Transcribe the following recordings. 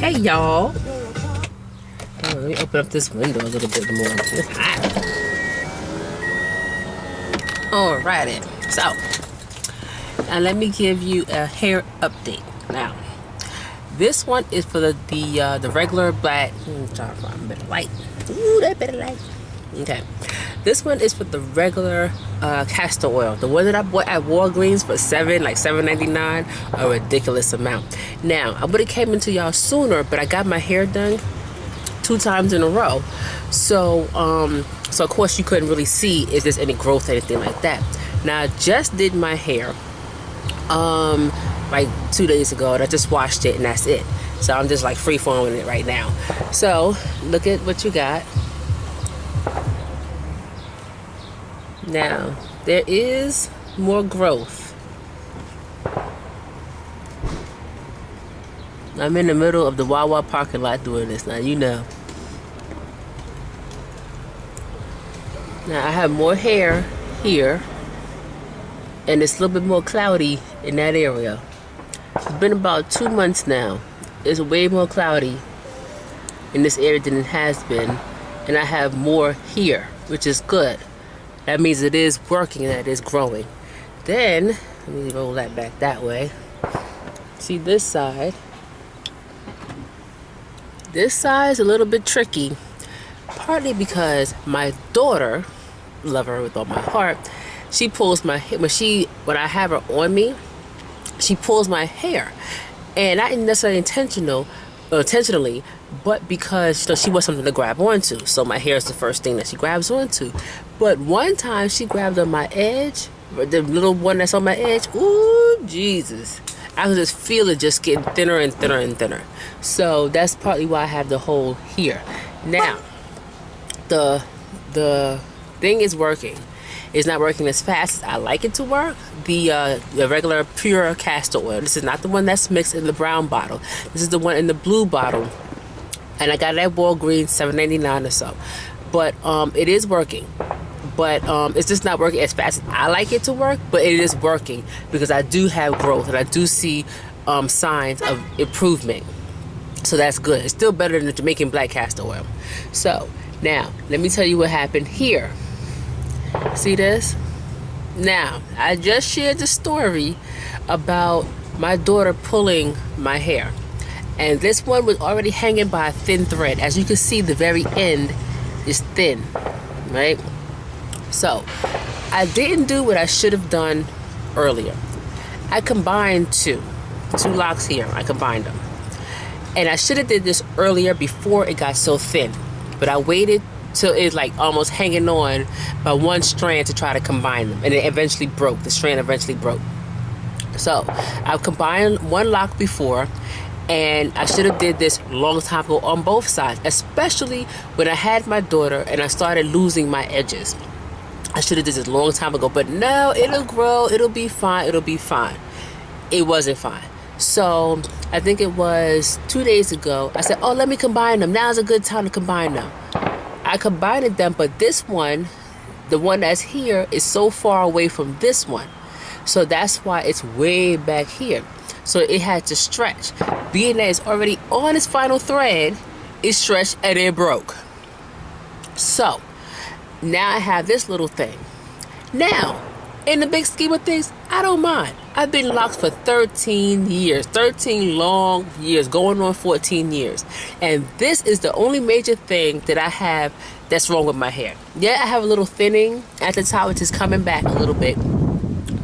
Hey y'all. Let me open up this window a little bit more. It's hot. Alrighty. So, now let me give you a hair update. Now, this one is for the regular black. I'm trying to find a better light. Ooh, that better light. Okay. This one is for the regular castor oil. The one that I bought at Walgreens for $7.99, a ridiculous amount. Now, I would have came into y'all sooner, but I got my hair done 2 times in a row. So of course you couldn't really see if there's any growth or anything like that. Now, I just did my hair like 2 days ago, and I just washed it, and that's it. So I'm just like free-forming it right now. So look at what you got. Now, there is more growth. I'm in the middle of the Wawa parking lot doing this now, you know. Now, I have more hair here, and it's a little bit more cloudy in that area. It's been about 2 months now. It's way more cloudy in this area than it has been, and I have more here, which is good. That means it is working, that it is growing. Then, let me roll that back that way. See this side? This side is a little bit tricky, partly because my daughter, love her with all my heart, she pulls my hair. When I have her on me, she pulls my hair. And not necessarily intentionally, but because she wants something to grab onto. So my hair is the first thing that she grabs onto. But one time she grabbed on my edge, the little one that's on my edge. Ooh, Jesus. I could just feel it just getting thinner and thinner and thinner. So that's partly why I have the hole here. Now, the thing is working. It's not working as fast as I like it to work. The regular pure castor oil. This is not the one that's mixed in the brown bottle. This is the one in the blue bottle. And I got it at Walgreens, $7.99 or so. But it is working. But it's just not working as fast as I like it to work. But it is working because I do have growth and I do see signs of improvement. So that's good. It's still better than the Jamaican black castor oil. So now, let me tell you what happened here. See this? Now, I just shared the story about my daughter pulling my hair. And this one was already hanging by a thin thread. As you can see, the very end is thin, right? So, I didn't do what I should have done earlier. I combined two locks here. I combined them. And I should have did this earlier before it got so thin. But I waited till it's like almost hanging on by one strand to try to combine them, and it eventually broke. The strand eventually broke. So I've combined one lock before, and I should have did this a long time ago on both sides, especially when I had my daughter and I started losing my edges. I should have did this a long time ago, but no, it'll grow, it'll be fine, it'll be fine. It wasn't fine. So I think it was 2 days ago, I said, oh, let me combine them. Now's a good time to combine them. I combined them, but this one, the one that's here, is so far away from this one. So that's why it's way back here. So it had to stretch. Being that it's already on its final thread, it stretched and it broke. So now I have this little thing. Now, in the big scheme of things, I don't mind. I've been locked for 13 years. 13 long years, going on 14 years. And this is the only major thing that I have that's wrong with my hair. Yeah, I have a little thinning at the top, which is coming back a little bit.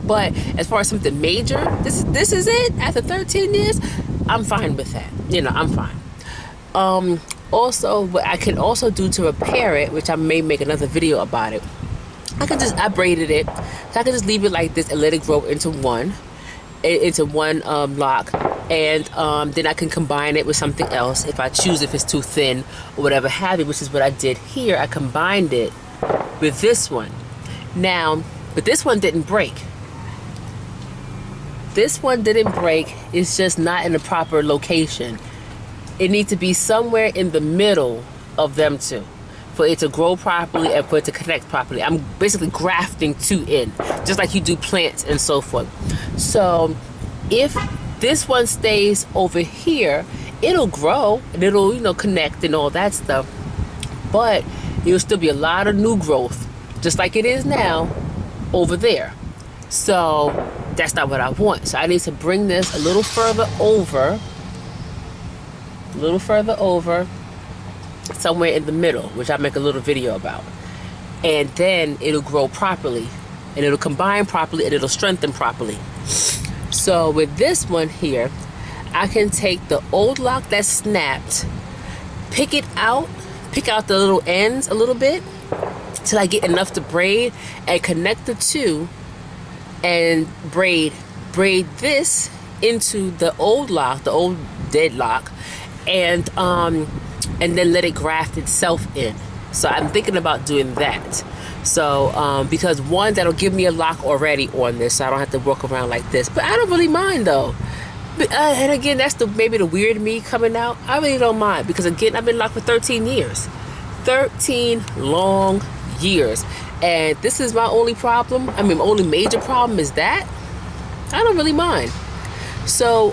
But as far as something major, this is it. After 13 years, I'm fine with that. You know, I'm fine. Also, what I can also do to repair it, which I may make another video about it, I braided it, so I could just leave it like this and let it grow into one lock, and then I can combine it with something else if I choose, if it's too thin or whatever have you, which is what I did here. I combined it with this one. Now, but this one didn't break. This one didn't break. It's just not in the proper location. It needs to be somewhere in the middle of them two for it to grow properly and for it to connect properly. I'm basically grafting two in, just like you do plants and so forth. So if this one stays over here, it'll grow and it'll, you know, connect and all that stuff, but it'll still be a lot of new growth, just like it is now over there. So that's not what I want. So I need to bring this a little further over, somewhere in the middle, which I'll make a little video about. And then it'll grow properly, and it'll combine properly, and it'll strengthen properly. So with this one here, I can take the old lock that's snapped, pick out the little ends a little bit till I get enough to braid, and connect the two and braid this into the old lock, the old dead lock, and then let it graft itself in. So I'm thinking about doing that. So because one, that'll give me a lock already on this, so I don't have to walk around like this. But I don't really mind though. But, and again, that's maybe the weird me coming out. I really don't mind, because again, I've been locked for 13 years. 13 long years. And this is my only problem. I mean, my only major problem is that I don't really mind. So,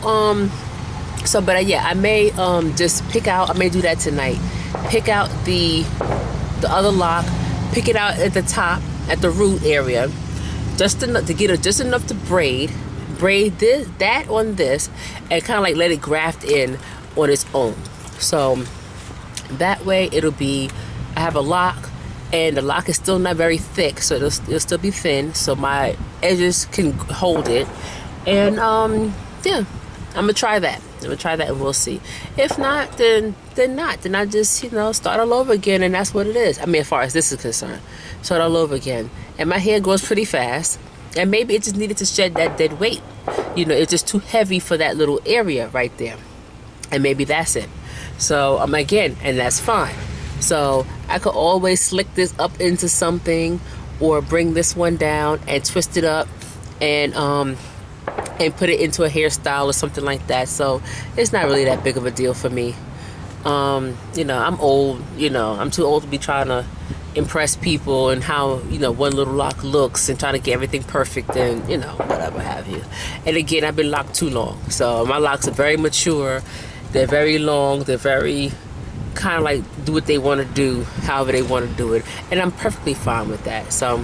but yeah, I may just pick out, I may do that tonight. Pick out the other lock, pick it out at the top, at the root area, just enough to get it, just enough to braid that on this, and kind of like let it graft in on its own. So that way it'll be, I have a lock, and the lock is still not very thick, so it'll still be thin, so my edges can hold it. And yeah, I'm gonna try that and we'll see. If not, then not. Then I just, you know, start all over again, and that's what it is. I mean, as far as this is concerned, start all over again. And my hair grows pretty fast, and maybe it just needed to shed that dead weight. You know, it's just too heavy for that little area right there, and maybe that's it. So again, and that's fine. So I could always slick this up into something, or bring this one down and twist it up, and put it into a hairstyle or something like that. So it's not really that big of a deal for me. You know, I'm old. You know, I'm too old to be trying to impress people and how, you know, one little lock looks, and trying to get everything perfect, and, you know, whatever have you. And again, I've been locked too long. So my locks are very mature. They're very long. They're very kind of like do what they want to do, however they want to do it. And I'm perfectly fine with that. So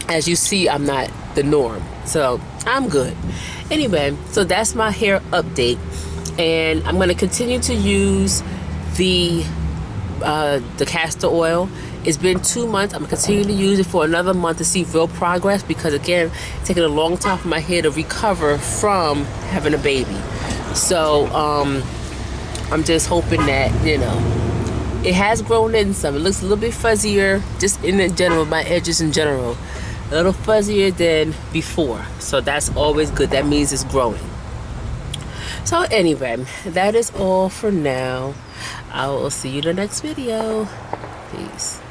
as you see, I'm not the norm. So I'm good. Anyway, so that's my hair update. And I'm going to continue to use the castor oil. It's been 2 months. I'm going to continue to use it for another month to see real progress, because again, it's taking a long time for my hair to recover from having a baby. So I'm just hoping that, you know, it has grown in some. It looks a little bit fuzzier, just in general, my edges in general, a little fuzzier than before. So that's always good. That means it's growing. So anyway, that is all for now. I will see you in the next video. Peace.